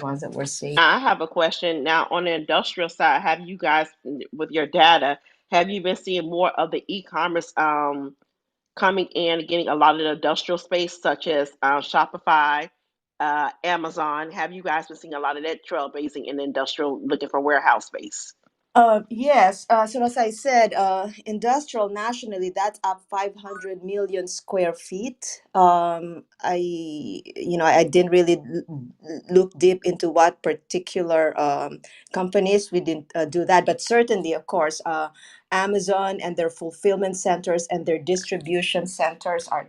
ones that we're seeing. I have a question now on the industrial side. Have you guys, with your data, have you been seeing more of the e-commerce coming in and getting a lot of the industrial space, such as Shopify, Amazon? Have you guys been seeing a lot of that trailblazing in the industrial, looking for warehouse space? Yes. So as I said, industrial nationally, that's up 500 million square feet. I didn't really look deep into what particular companies we didn't do that, but certainly, of course, Amazon and their fulfillment centers and their distribution centers are,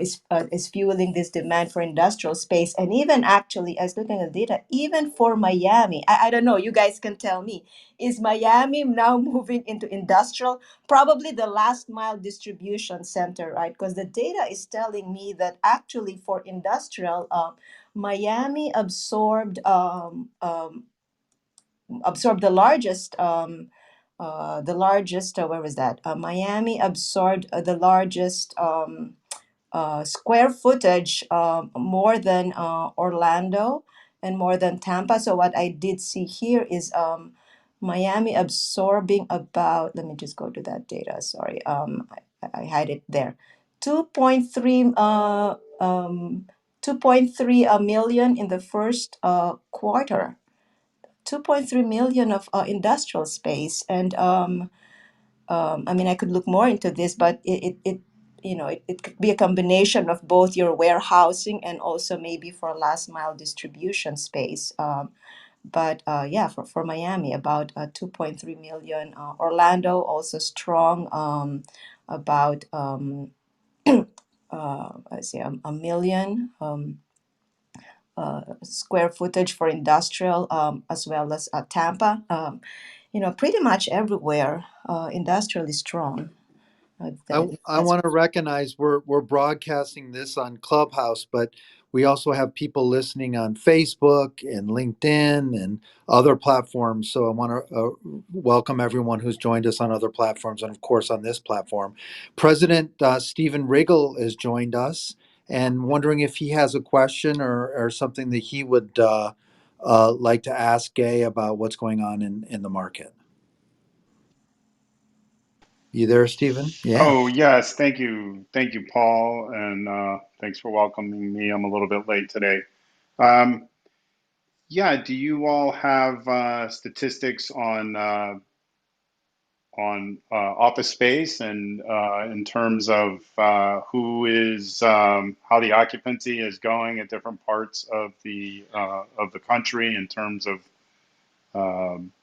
is fueling this demand for industrial space. And even actually, I was looking at data, even for Miami, I don't know, you guys can tell me, is Miami now moving into industrial? Probably the last mile distribution center, right? Because the data is telling me that actually for industrial, Miami absorbed the largest. Where was that? Miami absorbed the largest. Square footage, more than Orlando and more than Tampa. So what I did see here is Miami absorbing about, let me just go to that data, sorry, I had it there, 2.3 2.3 million in the first quarter, 2.3 million of industrial space. And I mean, I could look more into this, but it could be a combination of both your warehousing and also maybe for last mile distribution space. But yeah, for Miami, about 2.3 million. Orlando also strong, about let's say a million square footage for industrial, as well as Tampa. Pretty much everywhere, industrial is strong. I That's want to recognize we're broadcasting this on Clubhouse, but we also have people listening on Facebook and LinkedIn and other platforms. So I want to welcome everyone who's joined us on other platforms and, of course, on this platform. President Stephen Riggle has joined us, and wondering if he has a question or something that he would like to ask Gay about what's going on in the market. You there, Stephen? Yeah. Oh, yes. Thank you. Thank you, Paul. And thanks for welcoming me. I'm a little bit late today. Um, yeah, do you all have statistics on office space and in terms of who is how the occupancy is going at different parts of the country in terms of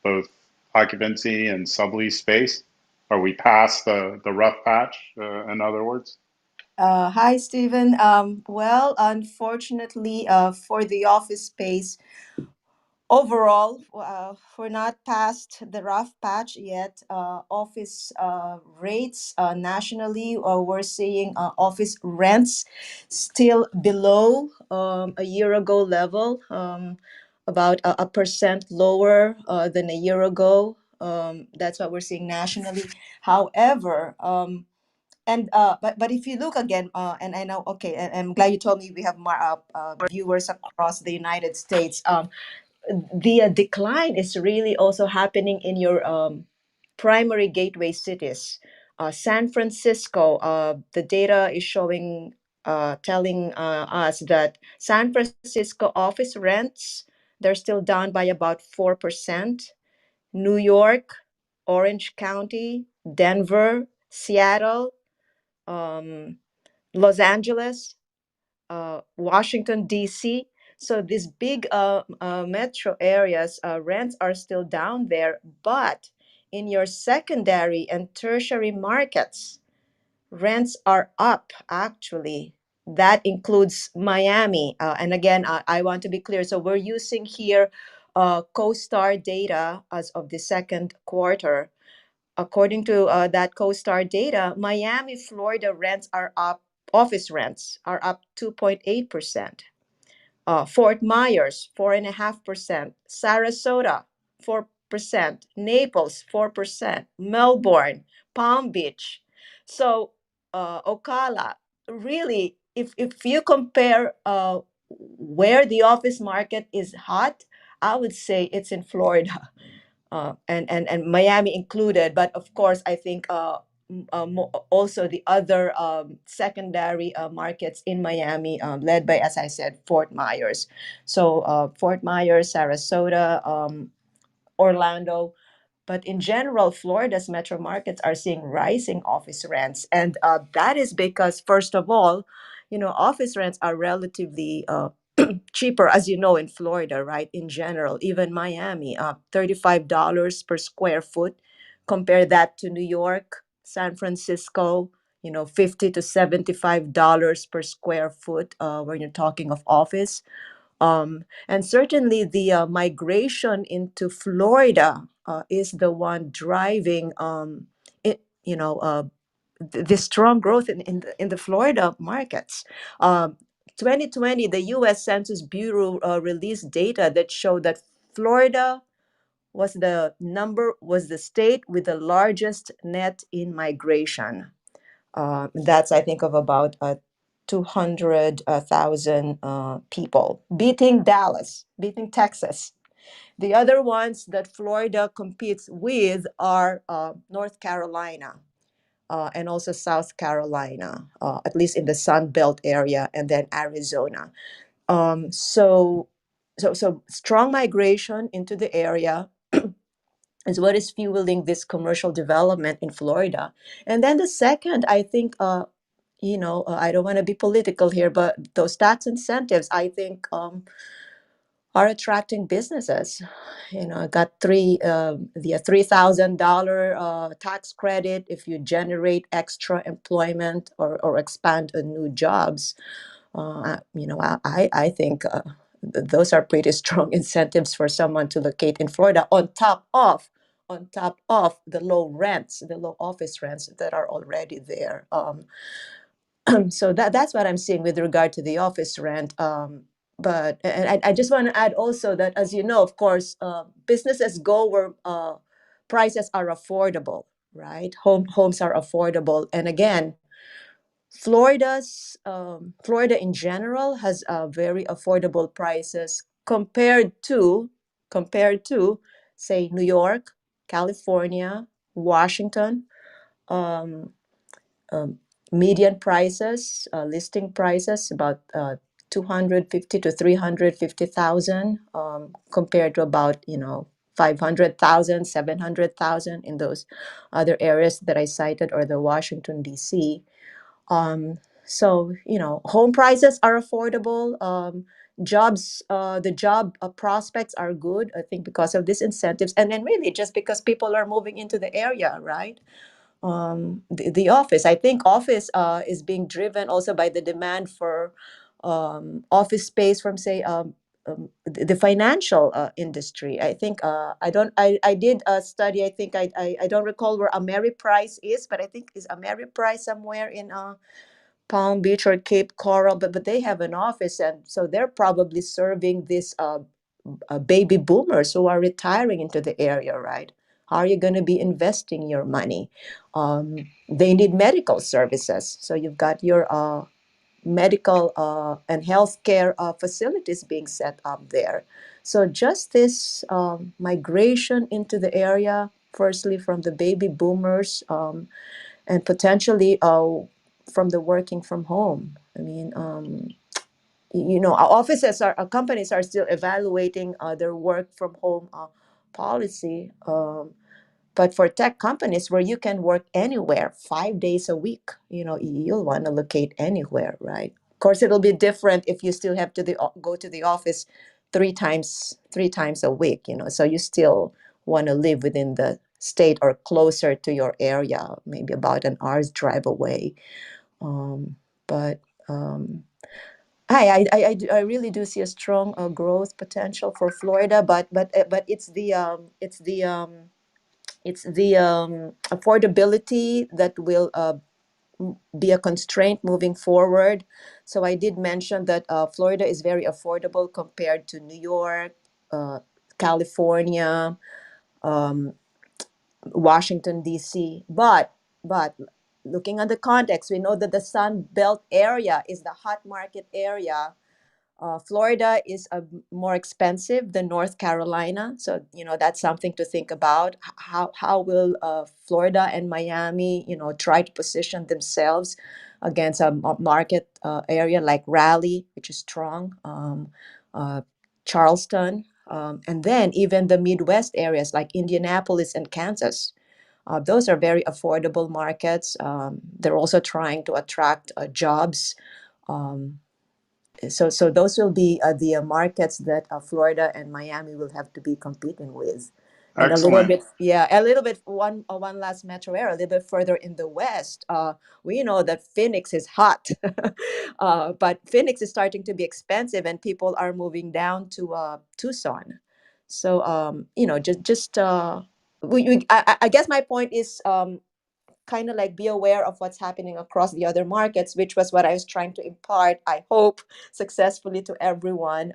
both occupancy and sublease space? Are we past the rough patch, in other words? Hi, Stephen. Well, unfortunately, for the office space, overall, we're not past the rough patch yet. Office rates nationally, we're seeing office rents still below a year ago level, about a percent lower than a year ago. That's what we're seeing nationally. However, and but if you look again, and I know, okay, and I'm glad you told me we have more viewers across the United States. The decline is really also happening in your primary gateway cities. San Francisco, the data is showing, telling us that San Francisco office rents, they're still down by about 4%. New York, Orange County, Denver, Seattle, um, Los Angeles, Washington, D.C. So these big metro areas, rents are still down there, but in your secondary and tertiary markets, rents are up actually. That includes Miami. And again, I want to be clear. So we're using here CoStar data as of the second quarter. According to that CoStar data, Miami, Florida rents are up, office rents are up 2.8%. Fort Myers, 4.5%. Sarasota, 4%. Naples, 4%. Melbourne, Palm Beach. So Ocala, really, if you compare where the office market is hot, I would say it's in Florida, and Miami included. But of course, I think also the other secondary markets in Miami, led by, as I said, Fort Myers. So Fort Myers, Sarasota, Orlando. But in general, Florida's metro markets are seeing rising office rents. And that is because, first of all, office rents are relatively cheaper, as you know, in Florida, right? In general, even Miami, $35 per square foot. Compare that to New York, San Francisco, 50 to $75 per square foot when you're talking of office. And certainly the migration into Florida is the one driving the strong growth in the Florida markets. Um, 2020, the U.S. Census Bureau released data that showed that Florida was the state with the largest net in migration. That's, I think, of about 200,000 people, beating Dallas, beating Texas. The other ones that Florida competes with are North Carolina and also South Carolina, at least in the Sun Belt area, and then Arizona. So strong migration into the area is what is fueling this commercial development in Florida. And then the second, I think, I don't want to be political here, but those tax incentives, I think, are attracting businesses. I got the $3,000 tax credit if you generate extra employment or expand new jobs. I think those are pretty strong incentives for someone to locate in Florida on top of the low rents, the low office rents that are already there. So that's what I'm seeing with regard to the office rent. But and I just want to add also that, as you know, of course, businesses go where prices are affordable, right? Homes are affordable, and again, Florida in general has very affordable prices compared to say New York, California, Washington. Um, um, Median prices, listing prices about 250 to 350,000 compared to about 500,000, 700,000 in those other areas that I cited, or the Washington D.C. So home prices are affordable. The job prospects are good, I think, because of these incentives, and then really just because people are moving into the area, right? The office. I think office is being driven also by the demand for office space from, say, the financial industry. I think I did a study. I think I don't recall where Ameriprise is, but I think is Ameriprise somewhere in Palm Beach or Cape Coral, but they have an office, and so they're probably serving these baby boomers who are retiring into the area, right? How are you going to be investing your money? They need medical services, so you've got your medical and healthcare facilities being set up there. So just this migration into the area, firstly from the baby boomers, and potentially from the working from home. I mean, our offices our companies are still evaluating their work from home policy. But for tech companies where you can work anywhere 5 days a week, you'll want to locate anywhere, right? Of course, it'll be different if you still have to go to the office three times a week, so you still want to live within the state or closer to your area, maybe about an hour's drive away. But I really do see a strong growth potential for Florida, but it's the affordability that will be a constraint moving forward. So I did mention that Florida is very affordable compared to New York, uh, California, um, Washington D.C. But looking at the context, we know that the Sun Belt area is the hot market area Florida is more expensive than North Carolina, so that's something to think about. How will Florida and Miami, try to position themselves against a market area like Raleigh, which is strong, uh, Charleston, and then even the Midwest areas like Indianapolis and Kansas. Those are very affordable markets. They're also trying to attract jobs. Um, so those will be the markets that Florida and Miami will have to be competing with, and a little Excellent. bit, yeah, a little bit one last metro area, a little bit further in the west. We know that Phoenix is hot, but Phoenix is starting to be expensive, and people are moving down to Tucson. So just I guess my point is kind of like be aware of what's happening across the other markets, which was what I was trying to impart, I hope, successfully to everyone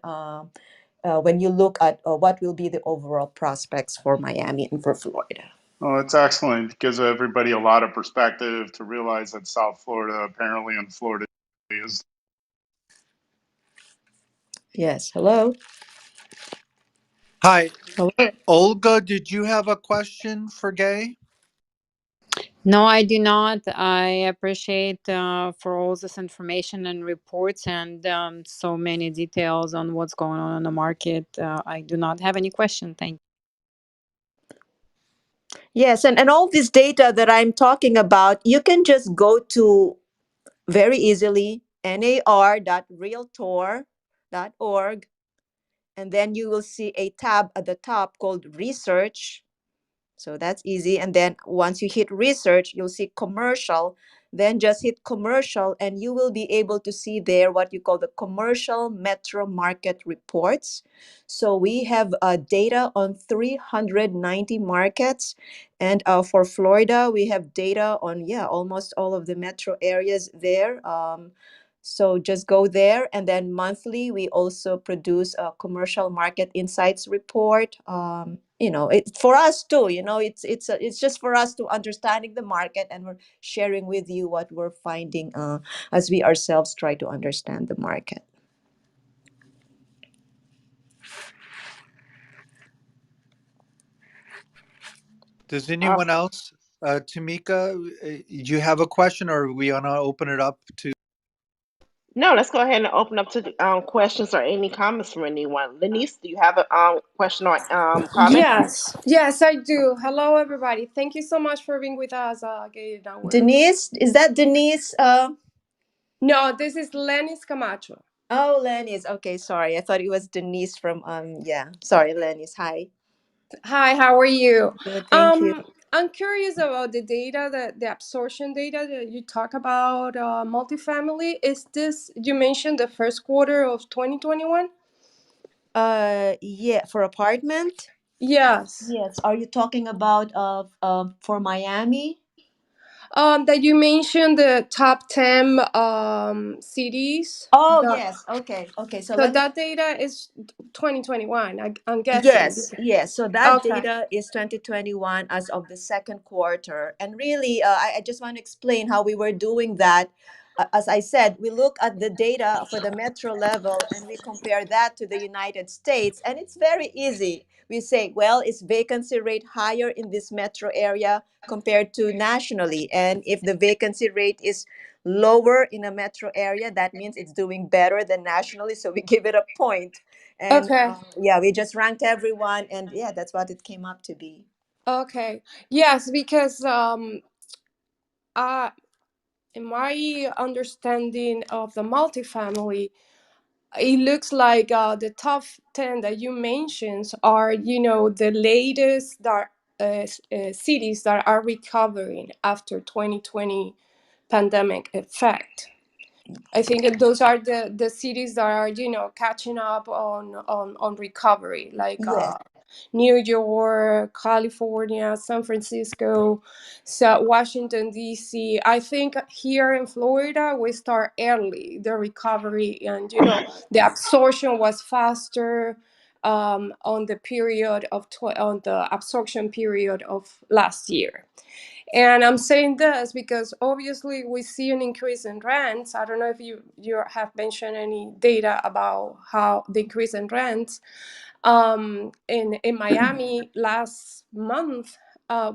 when you look at what will be the overall prospects for Miami and for Florida. Well, it's excellent. It gives everybody a lot of perspective to realize that South Florida, apparently, and Florida is. Yes. Hello. Hi, Hello. Olga, did you have a question for Gay? No, I do not. I appreciate for all this information and reports and so many details on what's going on in the market. I do not have any question. Thank Yes, and all this data that I'm talking about, you can just go to very easily nar.realtor.org, and then you will see a tab at the top called research. So that's easy. And then once you hit research, you'll see commercial. Then just hit commercial, and you will be able to see there what you call the commercial metro market reports. So we have data on 390 markets. And for Florida, we have data on, yeah, almost all of the metro areas there. So just go there, and then monthly we also produce a commercial market insights report. It for us too. It's just for us to understanding the market, and we're sharing with you what we're finding as we ourselves try to understand the market. Does anyone Awesome. else, Tamika, do you have a question, or we want to open it up to? No, let's go ahead and open up to the, questions or any comments from anyone. Lenice, do you have a question or comment? Yes, yes, I do. Hello, everybody. Thank you so much for being with us, Gail. Denise, is that Denise? No, this is Lenis Camacho. Oh, Lenny's. Okay, sorry. I thought it was Denise from yeah. Sorry, Lenny's. Hi. Hi, how are you? Good, thank you. I'm curious about the data, the absorption data that you talk about, multifamily. Is this, you mentioned the first quarter of 2021? Yeah, for apartment? Yes. Yes. Are you talking about for Miami? That you mentioned the top 10 cities. Oh, yes. Okay. Okay. So So let me. that data is 2021, I'm guessing. Yes, yes. So that Okay. data is 2021 as of the second quarter. And really, I just want to explain how we were doing that. As I said, we look at the data for the metro level and we compare that to the United States. And it's very easy. We say, well, is vacancy rate higher in this metro area compared to nationally? And if the vacancy rate is lower in a metro area, that means it's doing better than nationally. So we give it a point. And Okay. yeah, we just ranked everyone, and yeah, that's what it came up to be. Okay. Yes, because uh in my understanding of the multifamily, it looks like the top 10 that you mentioned are, the latest that cities that are recovering after 2020 pandemic effect. I think those are the cities that are, catching up on recovery, like Yes, New York, California, San Francisco, so Washington D.C. I think here in Florida we start early the recovery, and the absorption was faster. on the period of on the absorption period of last year. And I'm saying this because obviously we see an increase in rents. I don't know if you have mentioned any data about how the increase in rents. In Miami last month,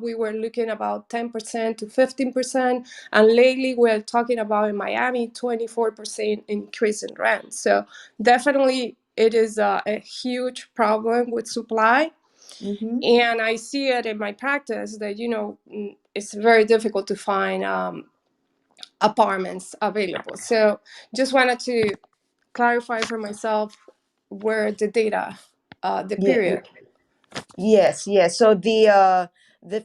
we were looking about 10% to 15%, and lately we're talking about in Miami 24% increase in rent. So definitely it is a huge problem with supply. Mm-hmm. And I see it in my practice that it's very difficult to find apartments available. So just wanted to clarify for myself where the data, the Yeah. period. Yes, yes. So the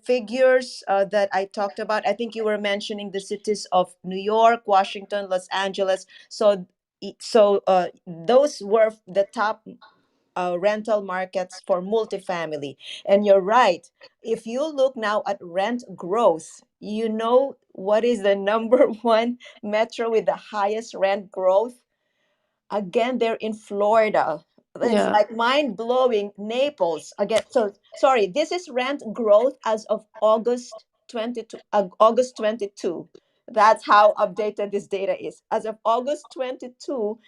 figures that I talked about, I think you were mentioning the cities of New York, Washington, Los Angeles. So those were the top rental markets for multifamily. And you're right. If you look now at rent growth, you know what is the number one metro with the highest rent growth? Again, they're in Florida. It's Yeah. like mind blowing. Naples again. So sorry, this is rent growth as of August 22. August 22. That's how updated this data is. As of August 22,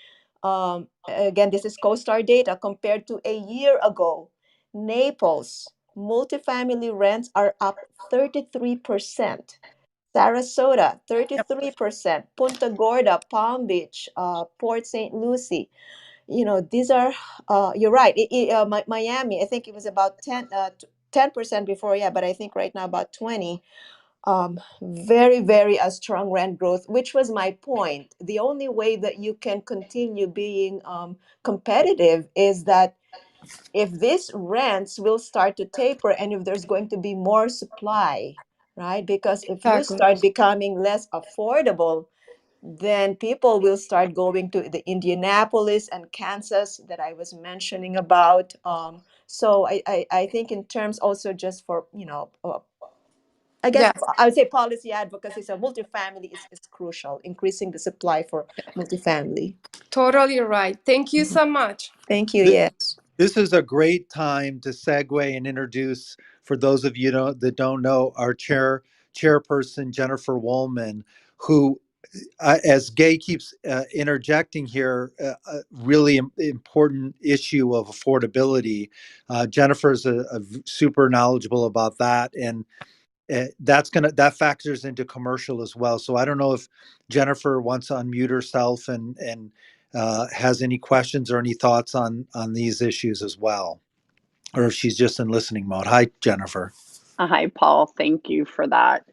again, this is CoStar data compared to a year ago. Naples multifamily rents are up 33%. Sarasota, Yep. 33%. Punta Gorda, Palm Beach, Port St. Lucie. These are, you're right. Miami, I think it was about 10% before, yeah, but I think right now about 20. Very, very strong rent growth, which was my point. The only way that you can continue being competitive is that if these rents will start to taper and if there's going to be more supply, right? Because if you Exactly. start becoming less affordable, then people will start going to the Indianapolis and Kansas that I was mentioning about. So I think in terms also just for, I guess Yeah, I would say policy advocacy. So multifamily is crucial, increasing the supply for multifamily. totally right. Thank you so much. Thank you. Th- Yes. This is a great time to segue and introduce, for those of you that don't know, our chairperson Jennifer Woolman, who, as Gay keeps interjecting here, a really important issue of affordability. Jennifer's super knowledgeable about that, and that factors into commercial as well. So I don't know if Jennifer wants to unmute herself and has any questions or any thoughts on these issues as well, or if she's just in listening mode. Hi, Jennifer. Hi, Paul. Thank you for that.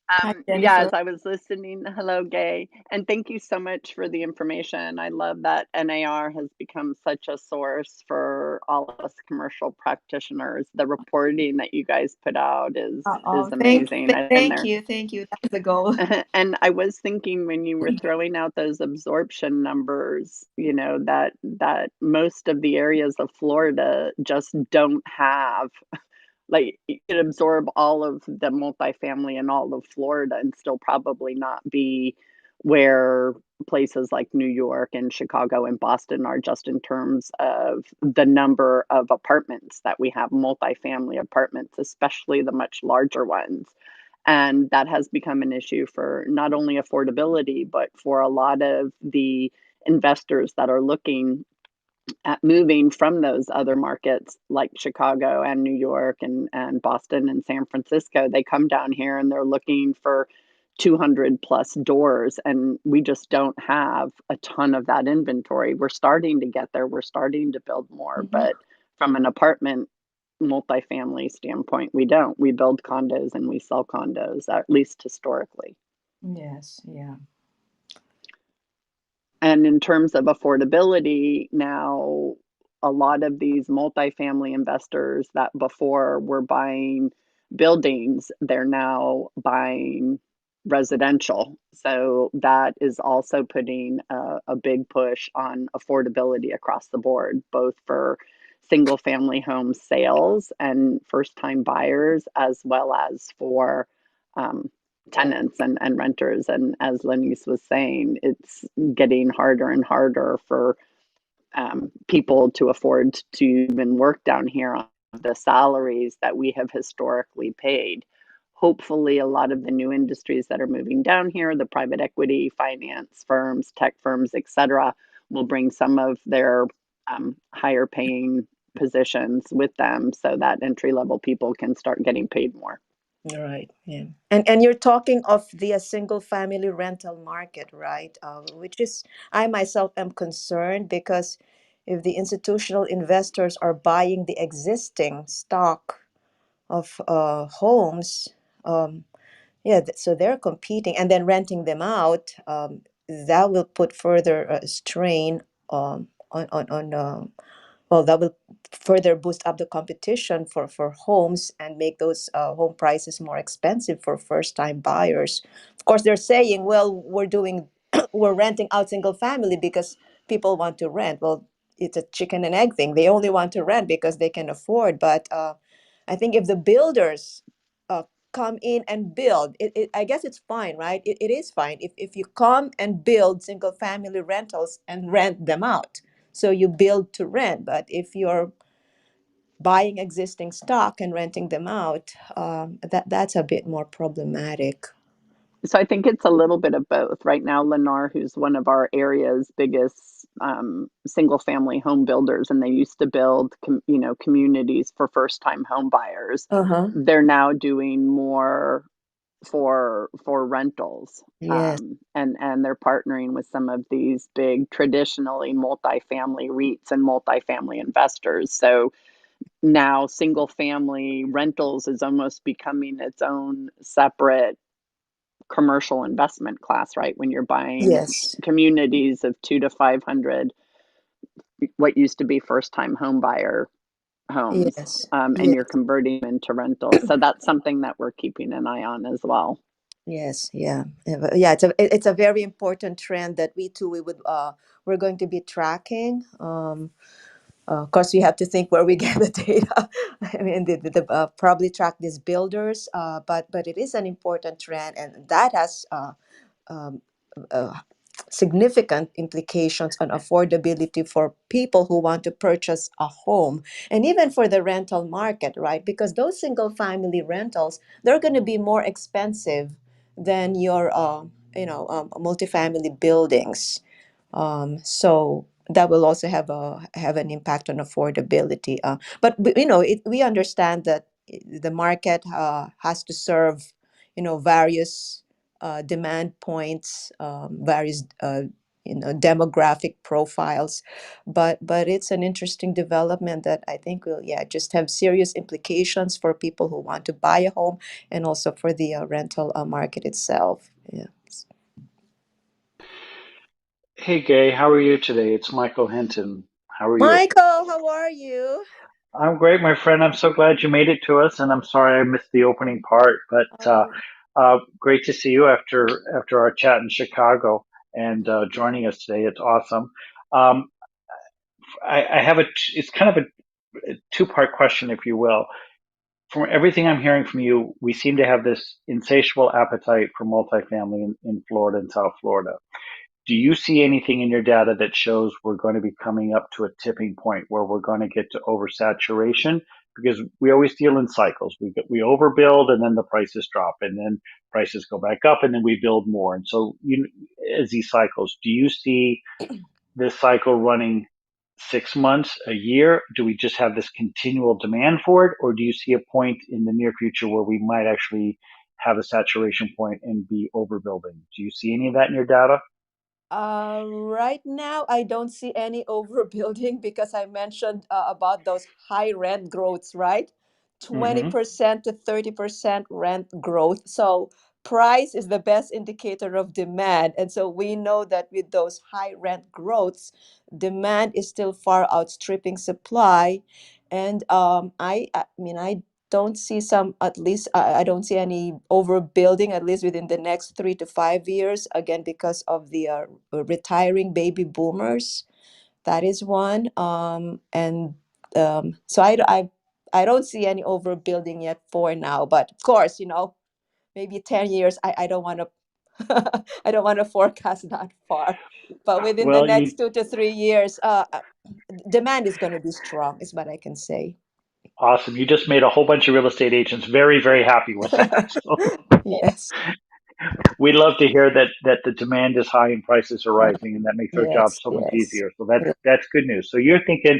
Hi, Yeah, Jennifer. as I was listening, hello, Gay, and thank you so much for the information. I love that NAR has become such a source for all of us commercial practitioners. The reporting that you guys put out is Oh, thank, amazing, and thank there. you, thank you. That's the goal. And I was thinking when you were throwing out those absorption numbers, that most of the areas of Florida just don't have, like, you could absorb all of the multifamily in all of Florida and still probably not be where places like New York and Chicago and Boston are, just in terms of the number of apartments that we have, multifamily apartments, especially the much larger ones. And that has become an issue for not only affordability, but for a lot of the investors that are looking at moving from those other markets like Chicago and New York and Boston and San Francisco. They come down here and they're looking for 200 plus doors, and we just don't have a ton of that inventory. We're starting to get there, we're starting to build more, Mhm. but from an apartment multifamily standpoint, we don't. We build condos and we sell condos, at least historically. Yes, yeah. And in terms of affordability, now a lot of these multifamily investors that before were buying buildings, they're now buying residential. So that is also putting a big push on affordability across the board, both for single family home sales and first time buyers, as well as for um, tenants and renters. And as Lenise was saying, it's getting harder and harder for people to afford to even work down here on the salaries that we have historically paid. Hopefully, a lot of the new industries that are moving down here, the private equity, finance firms, tech firms, etc., will bring some of their higher paying positions with them so that entry level people can start getting paid more. Right. Yeah. And you're talking of the single family rental market, right? Which is, I myself am concerned because if the institutional investors are buying the existing stock of homes, yeah, so they're competing and then renting them out. That will put further strain on well, that will further boost up the competition for homes and make those home prices more expensive for first time buyers. Of course, they're saying, well, we're doing we're renting out single family because people want to rent. Well, it's a chicken and egg thing. They only want to rent because they can afford. But I think if the builders uh, come in and build, I guess it's fine, right? It is fine if you come and build single family rentals and rent them out, so you build to rent. But if you're buying existing stock and renting them out, that's a bit more problematic. So I think it's a little bit of both. Right now, Lennar, who's one of our area's biggest single family home builders, and they used to build communities for first time home buyers. Uh-huh. They're now doing more for rentals. Yes. And they're partnering with some of these big traditionally multifamily REITs and multifamily investors. So now single family rentals is almost becoming its own separate commercial investment class, right? When you're buying Yes. communities of 2 to 500, what used to be first time home buyer homes, Yes. and Yes. you're converting them into rentals. So that's something that we're keeping an eye on as well. Yes. Yeah. Yeah. It's a very important trend that we're going to be tracking. Of course, we have to think where we get the data. I mean, probably track these builders, but it is an important trend, and that has um, uh, significant implications on affordability for people who want to purchase a home, and even for the rental market, right? Because those single family rentals, they're going to be more expensive than your multifamily buildings. So that will also have an impact on affordability. But we understand that the market has to serve various demand points, various demographic profiles. But it's an interesting development that I think will, yeah, just have serious implications for people who want to buy a home, and also for the rental market itself. Yeah. Hey Gay, how are you today? It's Michael Hinton. How are you? Michael, how are you? I'm great, my friend. I'm so glad you made it to us, and I'm sorry I missed the opening part, but Oh, great to see you after our chat in Chicago and joining us today. It's awesome. Um, I have it's kind of a two-part question, if you will. From everything I'm hearing from you, we seem to have this insatiable appetite for multifamily in Florida and South Florida. Do you see anything in your data that shows we're going to be coming up to a tipping point where we're going to get to oversaturation? Because we always deal in cycles. We overbuild and then the prices drop, and then prices go back up, and then we build more. And so, as these cycles, do you see this cycle running 6 months, a year? Do we just have this continual demand for it, or do you see a point in the near future where we might actually have a saturation point and be overbuilding? Do you see any of that in your data? right now, I don't see any overbuilding because I mentioned about those high rent growths, right? Mm-hmm. 20% to 30% rent growth. So price is the best indicator of demand. And so we know that with those high rent growths, demand is still far outstripping supply. And I mean, I don't see some, at least I don't see any overbuilding, at least within the next 3 to 5 years, again because of the retiring baby boomers. That is one. And so I don't see any overbuilding yet for now. But of course, maybe 10 years, I don't want to I don't want to forecast that far, but within the Well, next 2 to 3 years, demand is going to be strong, is what I can say. awesome. You just made a whole bunch of real estate agents very, very happy with that. So Yes, we love to hear that the demand is high and prices are rising, and that makes our job yes, so much yes, easier. So that's good news. So you're thinking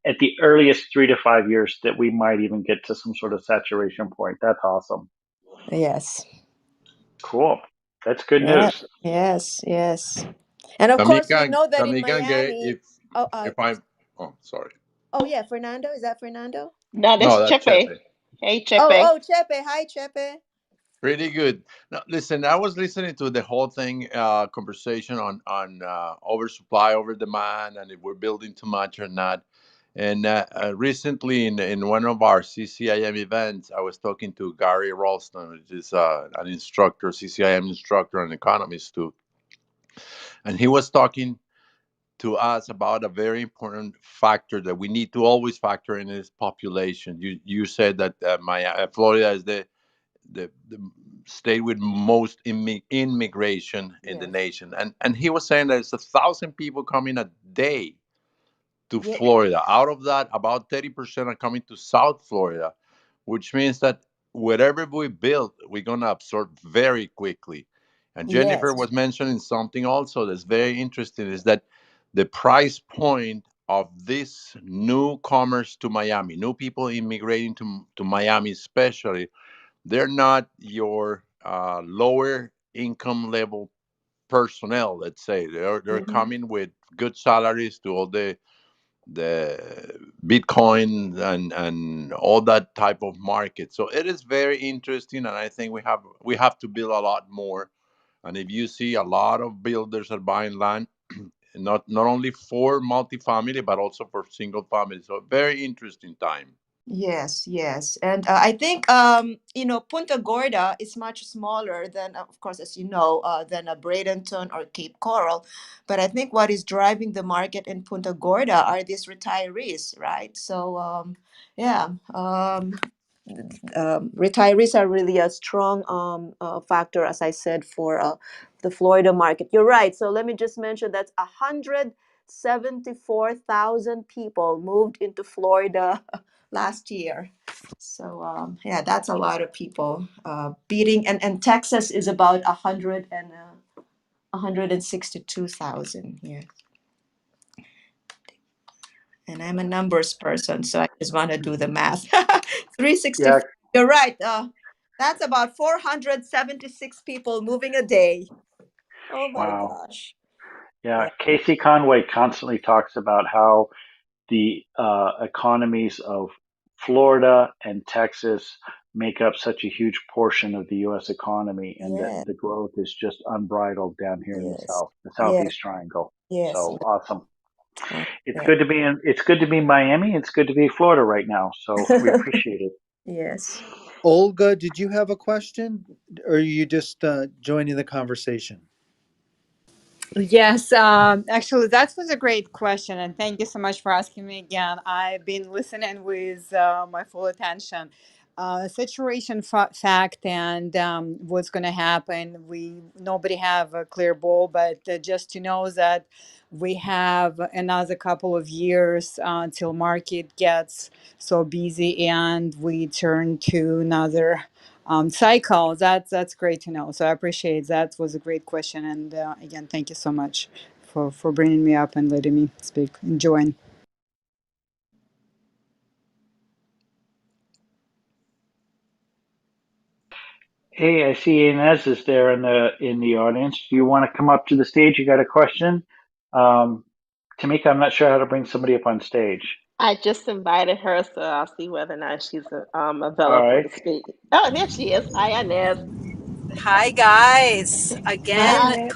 at the earliest 3 to 5 years that we might even get to some sort of saturation point. That's awesome. yes, Cool. That's good yeah, news. yes, yes. And of course, we Tamika, know that in Tamika, Miami. Oh, if I'm, oh, sorry. oh yeah, Fernando, is that Fernando? No, No, that's that's Chepe. Chepe. Hey, Oh, Chepe. oh, Chepe. Hi, Chepe. Pretty good. Now, listen, I was listening to the whole thing, conversation on oversupply, over demand, and if we're building too much or not. And recently, in one of our CCIM events, I was talking to Gary Ralston, which is an instructor, CCIM instructor, and economist too, and he was talking to us about a very important factor that we need to always factor in is population. You said that Florida is the state with most immigration in the Yes. nation, and he was saying that it's 1,000 people coming a day to Yeah. Florida. Out of that, about 30% are coming to South Florida, which means that whatever we build, we're going to absorb very quickly. And Jennifer Yes. was mentioning something also that's very interesting is that the price point of these newcomers to Miami, new people immigrating to Miami, especially, they're not your lower income level personnel. Let's say they're Hmm. coming with good salaries to all the Bitcoin and all that type of market. So it is very interesting, and I think we have to build a lot more. And if you see a lot of builders are buying land, not only for multifamily but also for single family. So very interesting time. Yes, yes. And I think, Punta Gorda is much smaller than, of course, as you know, than a Bradenton or Cape Coral. But I think what is driving the market in Punta Gorda are these retirees, right? So, yeah, retirees are really a strong factor, as I said, for the Florida market. You're right. So let me just mention that's 174,000 people moved into Florida last year. So yeah, that's a lot of people beating, and Texas is about 162,000. Yeah, and I'm a numbers person, so I just want to do the math. 360. Yeah. You're right. That's about 476 people moving a day. Oh my Wow. gosh. Yeah. Yeah. Casey Conway constantly talks about how the economies of Florida and Texas make up such a huge portion of the U.S. economy, and that Yeah. the growth is just unbridled down here in the Yes. South, the Yes. Southeast Triangle. Yes. So awesome! It's Yeah. good to be in. It's good to be Miami. It's good to be Florida right now. So we appreciate it. Yes. Olga, did you have a question, or are you just joining the conversation? Yes, actually, that was a great question, and thank you so much for asking me again. I've been listening with my full attention. Fact and what's going to happen. We nobody have a clear ball, but just to know that we have another couple of years until market gets so busy and we turn to another cycle. That's great to know. So I appreciate that. Was a great question, and again, thank you so much for bringing me up and letting me speak and join. Hey, I see Inez is there in the audience. Do you want to come up to the stage? You got a question? Um, Tamika, I'm not sure how to bring somebody up on stage. I just invited her, so I'll see whether or not she's All available right. to speak. Oh, there she is. Hi, Inez. Hi guys. Hi, Hi. Again, Annette.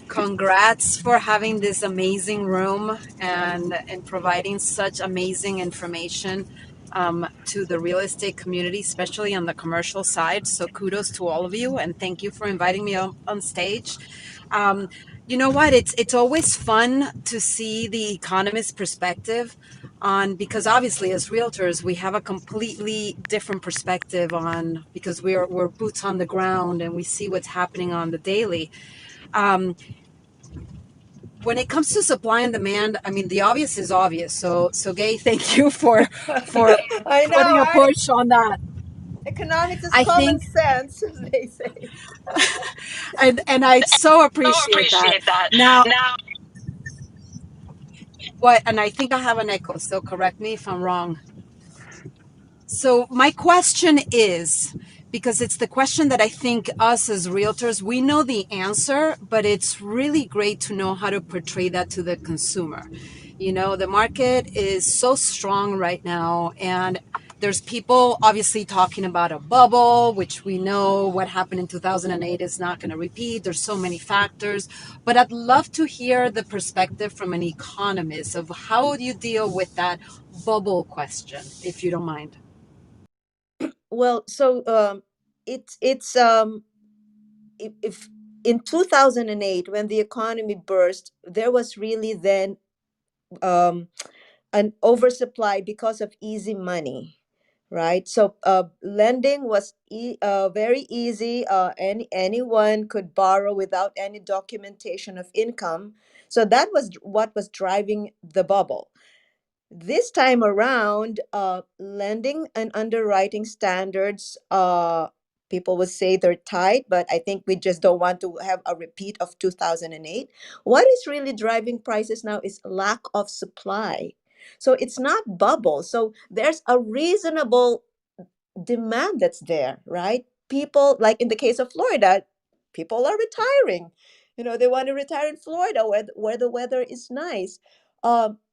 congrats for having this amazing room and providing such amazing information to the real estate community, especially on the commercial side. So kudos to all of you and thank you for inviting me on stage. Um, You know what? It's always fun to see the economist's perspective on, because obviously as realtors we have a completely different perspective on, because we're boots on the ground and we see what's happening on the daily. Um, when it comes to supply and demand, I mean the obvious is obvious. So Gay, thank you for I know, putting a right? push on that. Economics is I common think, sense, as they say. and I so So appreciate that. appreciate that. Now, Now, what? And I think I have an echo, so correct me if I'm wrong. So my question is, because it's the question that I think us as realtors, we know the answer, but it's really great to know how to portray that to the consumer. You know, the market is so strong right now, and there's people obviously talking about a bubble, which we know what happened in 2008 is not going to repeat. There's so many factors, but I'd love to hear the perspective from an economist of how you deal with that bubble question, if you don't mind. well, so it's if in 2008 when the economy burst, there was really then um, an oversupply because of easy money, right? So lending was very easy. Anyone could borrow without any documentation of income. So that was what was driving the bubble. This time around, lending and underwriting standards, people would say they're tight, but I think we just don't want to have a repeat of 2008. What is really driving prices now is lack of supply. So it's not bubble. So there's a reasonable demand that's there, right? People, like in the case of Florida, people are retiring. You know, they want to retire in Florida where the weather is nice.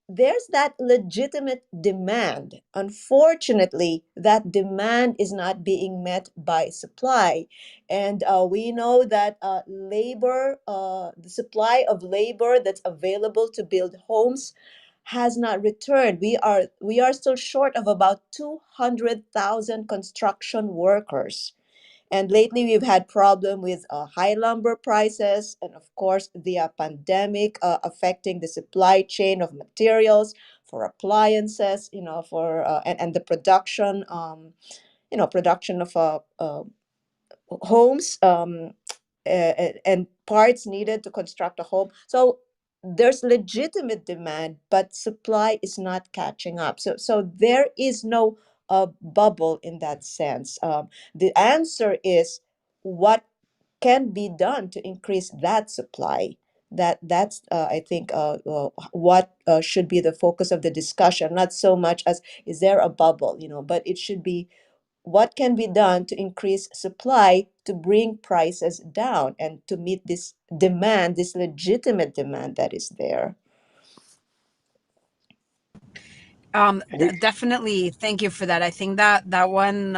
There's that legitimate demand. Unfortunately, that demand is not being met by supply. And we know that the supply of labor that's available to build homes has not returned. We are still short of about 200,000 construction workers. And lately we've had problem with high lumber prices, and of course the pandemic affecting the supply chain of materials for appliances, for and the production production of homes, and parts needed to construct a home. So there's legitimate demand, but supply is not catching up. So there is no bubble in that sense. The answer is what can be done to increase that supply. That's I think what should be the focus of the discussion, not so much as is there a bubble, but it should be what can be done to increase supply to bring prices down and to meet this demand, this legitimate demand that is there. Hey, Definitely, thank you for that. I think that that one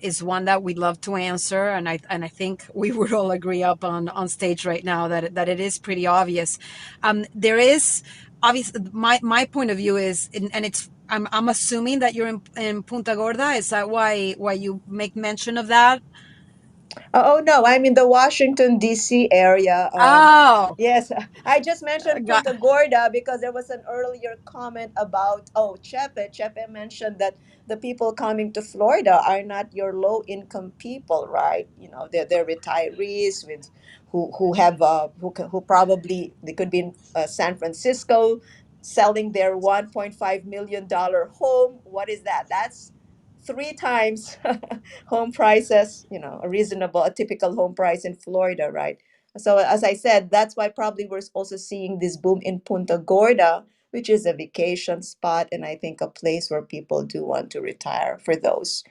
is one that we'd love to answer, and I think we would all agree up on stage right now that it is pretty obvious. There is obvious. My point of view is, and it's I'm assuming that you're in Punta Gorda. Is that why you make mention of that? Oh no, I'm in the Washington D.C. area. Oh, Yes, I just mentioned got, Punta Gorda because there was an earlier comment about Chepe. Chepe mentioned that the people coming to Florida are not your low income people, right? They're retirees with who have who probably they could be in San Francisco selling their 1.5 million dollar home. What is that? That's three times home prices, a typical home price in Florida, right? So as I said, that's why probably we're also seeing this boom in Punta Gorda, which is a vacation spot and I think a place where people do want to retire for those,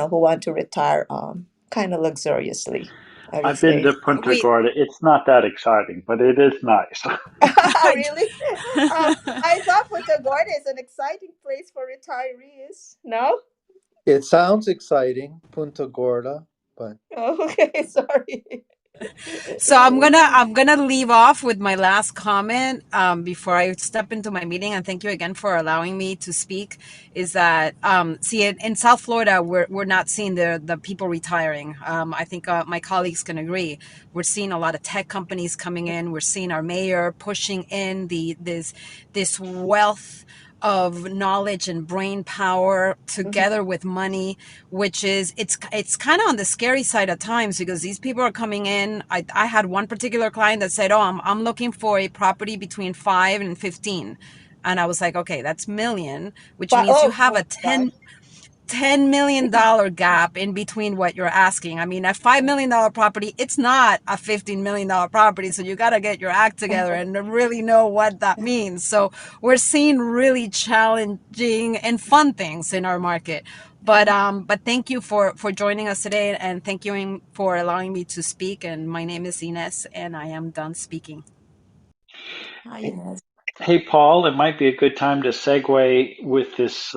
who want to retire kind of luxuriously, I would I've been say. to Punta we. Gorda. It's not that exciting, but it is nice. Really? I thought Punta Gorda is an exciting place for retirees. No? It sounds exciting, Punta Gorda, but Oh, okay, sorry. So I'm gonna leave off with my last comment before I step into my meeting. And thank you again for allowing me to speak. Is that see in South Florida we're not seeing the people retiring. I think my colleagues can agree. We're seeing a lot of tech companies coming in. We're seeing our mayor pushing in this wealth of knowledge and brain power together with money, which is it's kind of on the scary side at times because these people are coming in. I had one particular client that said, oh, I'm looking for a property between 5 and 15. And I was like, okay, that's million, which But means you oh have my a God. $10 million gap in between what you're asking. I mean, a $5 million property, it's not a $15 million property. So you got to get your act together and really know what that means. So we're seeing really challenging and fun things in our market. But thank you for joining us today, and thank you for allowing me to speak. And my name is Ines, and I am done speaking. Hi, Ines. Hey, Paul, it might be a good time to segue with this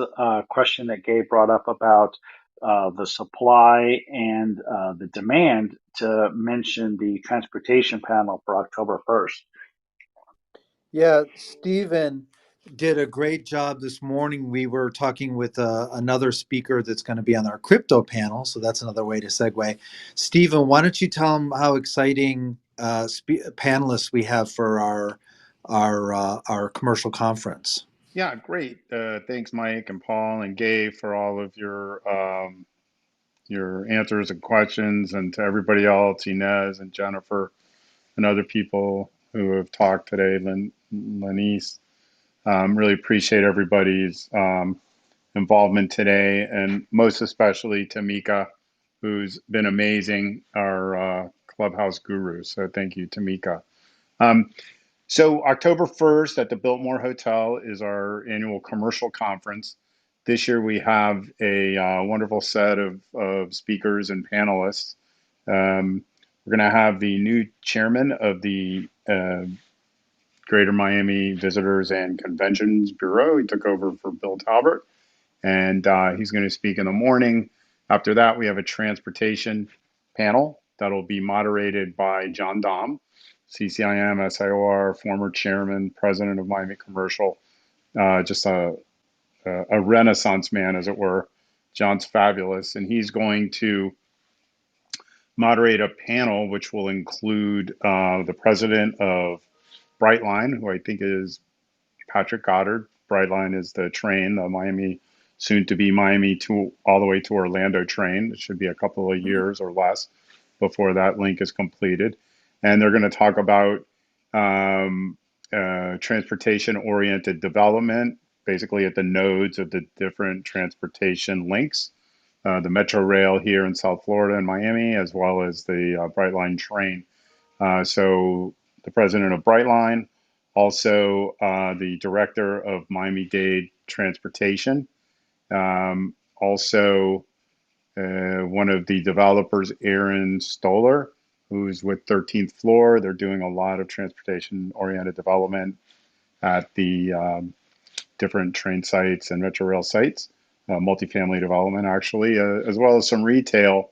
question that Gabe brought up about the supply and the demand to mention the transportation panel for October 1st. Yeah, Stephen did a great job this morning. We were talking with another speaker that's going to be on our crypto panel, so that's another way to segue. Stephen, why don't you tell them how exciting panelists we have for our commercial conference? Yeah, great. Thanks, Mike and Paul and Gabe, for all of your answers and questions, and to everybody else, Inez and Jennifer and other people who have talked today, Lenice. Really appreciate everybody's involvement today, and most especially Tamika, who's been amazing, our Clubhouse guru. So thank you, Tamika. Um, so October 1st at the Biltmore Hotel is our annual commercial conference. This year we have a wonderful set of speakers and panelists. We're going to have the new chairman of the Greater Miami Visitors and Conventions Bureau. He took over for Bill Talbert, and he's going to speak in the morning. After that, we have a transportation panel that'll be moderated by John Dom, CCIM, SIOR, former chairman, president of Miami Commercial, just a renaissance man, as it were. John's fabulous, and he's going to moderate a panel which will include the president of Brightline, who I think is Patrick Goddard. Brightline is the train, the Miami, soon to be Miami to all the way to Orlando train. It should be a couple of years or less before that link is completed. And they're going to talk about transportation oriented development, basically at the nodes of the different transportation links. The Metro Rail here in South Florida and Miami, as well as the Brightline train. So the president of Brightline, also the director of Miami-Dade Transportation, also one of the developers, Aaron Stoller, who's with 13th Floor. They're doing a lot of transportation-oriented development at the different train sites and metro rail sites, multifamily development actually, as well as some retail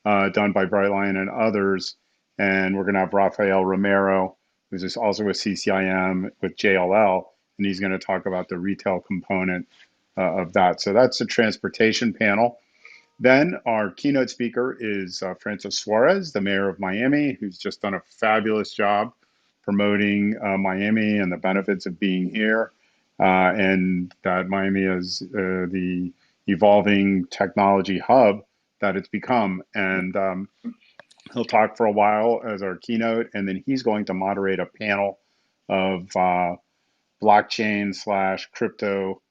done by Brightline and others. And we're going to have Rafael Romero, who's also with CCIM with JLL, and he's going to talk about the retail component of that. So that's the transportation panel. Then our keynote speaker is Francis Suarez, the mayor of Miami, who's just done a fabulous job promoting Miami and the benefits of being here, and that Miami is the evolving technology hub that it's become. And he'll talk for a while as our keynote, and then he's going to moderate a panel of blockchain slash crypto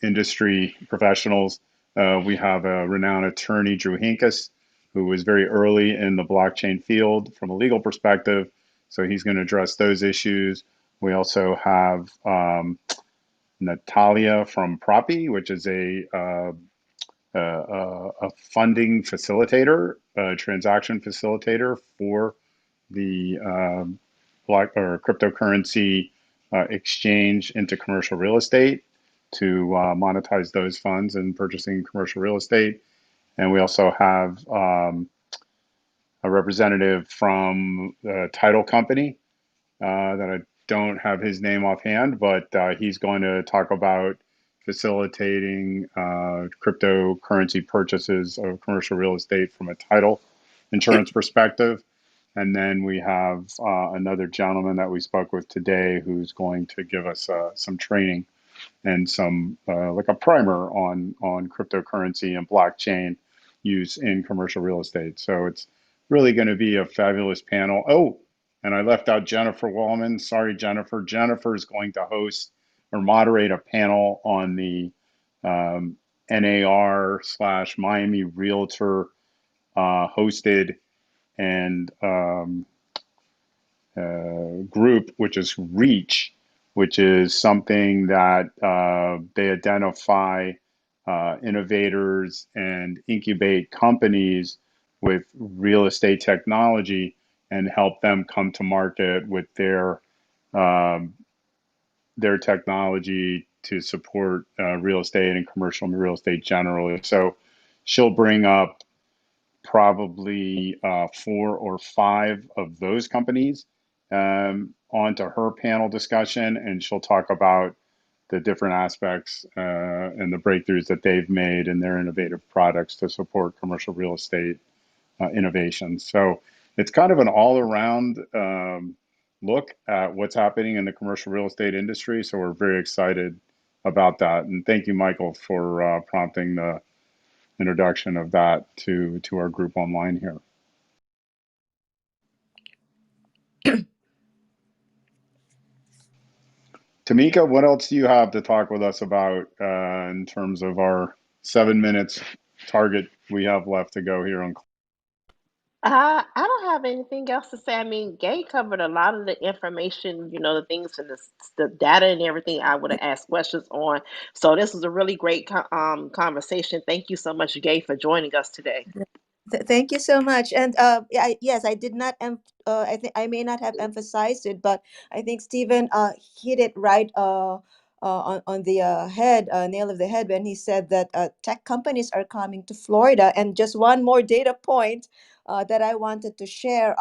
industry professionals. We have a renowned attorney, Drew Hinkes, who was very early in the blockchain field from a legal perspective. So he's going to address those issues. We also have Natalia from Propi, which is a funding facilitator, a transaction facilitator for the block or cryptocurrency exchange into commercial real estate to monetize those funds and purchasing commercial real estate. And we also have a representative from the title company that I don't have his name offhand, but he's going to talk about facilitating cryptocurrency purchases of commercial real estate from a title insurance perspective. And then we have another gentleman that we spoke with today who's going to give us some training and some like a primer on cryptocurrency and blockchain use in commercial real estate. So it's really going to be a fabulous panel. Oh, and I left out Jennifer Wallman. Sorry, Jennifer. Jennifer is going to host or moderate a panel on the NAR slash Miami Realtor hosted and group, which is Reach, which is something that they identify innovators and incubate companies with real estate technology and help them come to market with um, their technology to support real estate and commercial real estate generally. So she'll bring up probably 4 or 5 of those companies onto her panel discussion, and she'll talk about the different aspects and the breakthroughs that they've made in their innovative products to support commercial real estate innovations. So it's kind of an all-around look at what's happening in the commercial real estate industry. So we're very excited about that. And thank you, Michael, for prompting the introduction of that to our group online here. Tamika, what else do you have to talk with us about in terms of our 7 minutes target we have left to go here on? I don't have anything else to say. I mean, Gay covered a lot of the information, the things and the data and everything I would have asked questions on. So this was a really great conversation. Thank you so much, Gay, for joining us today. Thank you so much. And yes, I did not. I think I may not have emphasized it, but I think Stephen hit it right on the head, nail of the head, when he said that tech companies are coming to Florida. And just one more data point that I wanted to share.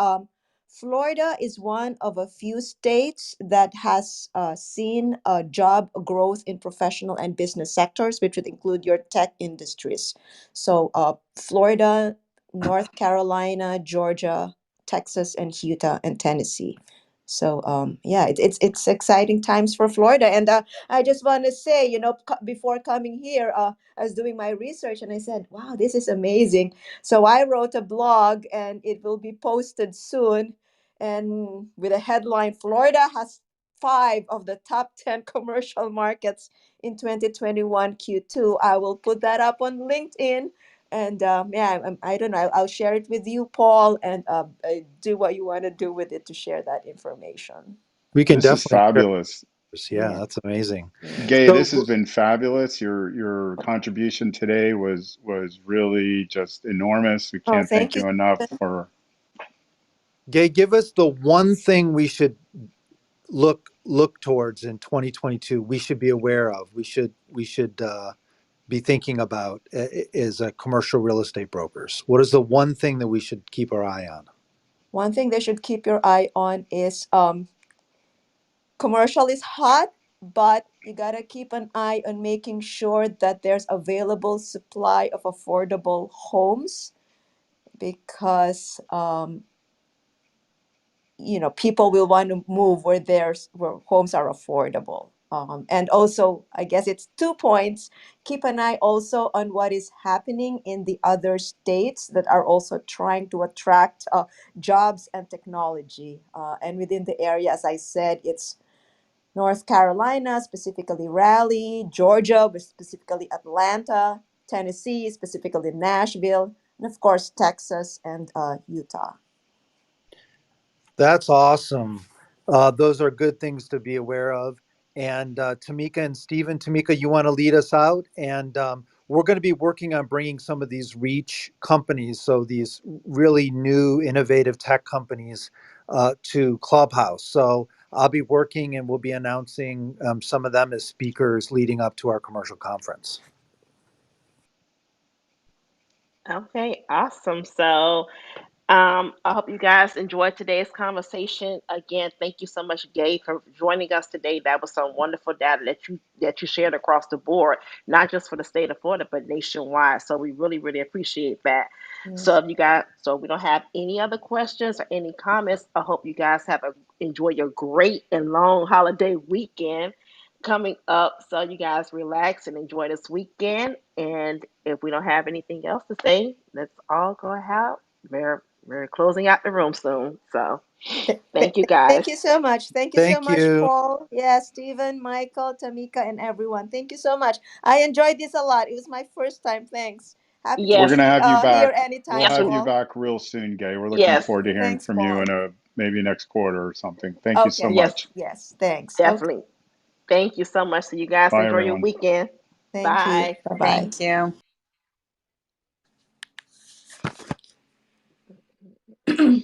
Florida is one of a few states that has seen job growth in professional and business sectors, which would include your tech industries. So, Florida, North Carolina, Georgia, Texas, and Utah and Tennessee. So yeah, it's exciting times for Florida. And I just want to say, before coming here, I was doing my research and I said, wow, this is amazing. So I wrote a blog and it will be posted soon. And with a headline, Florida has 5 of the top 10 commercial markets in 2021 Q2. I will put that up on LinkedIn. And yeah, I don't know. I'll share it with you, Paul, and do what you want to do with it to share that information. We can This is definitely share fabulous. this. Yeah, Yeah. that's amazing. Yeah. Gay, So, this has been fabulous. Your contribution today was really just enormous. We Oh, can't thank thank you. you enough for. Gay, give us the one thing we should look towards in 2022. We should be aware of. We should be thinking about as commercial real estate brokers. What is the one thing that we should keep our eye on? One thing they should keep your eye on is commercial is hot, but you gotta keep an eye on making sure that there's available supply of affordable homes because people will want to move where homes are affordable. And also, I guess it's 2 points. Keep an eye also on what is happening in the other states that are also trying to attract jobs and technology. And within the area, as I said, it's North Carolina, specifically Raleigh, Georgia, specifically Atlanta, Tennessee, specifically Nashville, and of course, Texas and Utah. That's awesome. Those are good things to be aware of. And Tamika and Stephen, Tamika, you want to lead us out? And we're going to be working on bringing some of these reach companies, so these really new, innovative tech companies, to Clubhouse. So I'll be working and we'll be announcing some of them as speakers leading up to our commercial conference. Okay, awesome. So I hope you guys enjoyed today's conversation. Again, thank you so much, Gabe, for joining us today. That was some wonderful data that you shared across the board, not just for the state of Florida, but nationwide. So we really, really appreciate that. So Yes. if you guys, so we don't have any other questions or any comments. I hope you guys enjoy your great and long holiday weekend coming up. So you guys relax and enjoy this weekend. And if we don't have anything else to say, let's all go ahead. We're closing out the room soon. So thank you Thank guys. you so much. Thank you so Thank much, you. Paul. Yeah, Stephen, Michael, Tamika, and everyone. Thank you so much. I enjoyed this a lot. It was my first time. Thanks. Happy to We're Yes, going to be have you here back. We'll yes, anytime, have you Paul. back real soon, Gay. We're looking yes, forward to hearing Thanks, from you Paul. in a maybe next quarter or something. Thank you so Okay. yes, much. Yes. Thanks. Okay. definitely. Thank you so much. So you guys Bye, enjoy your everyone. weekend. Thank you. Bye. Bye Thank you. bye.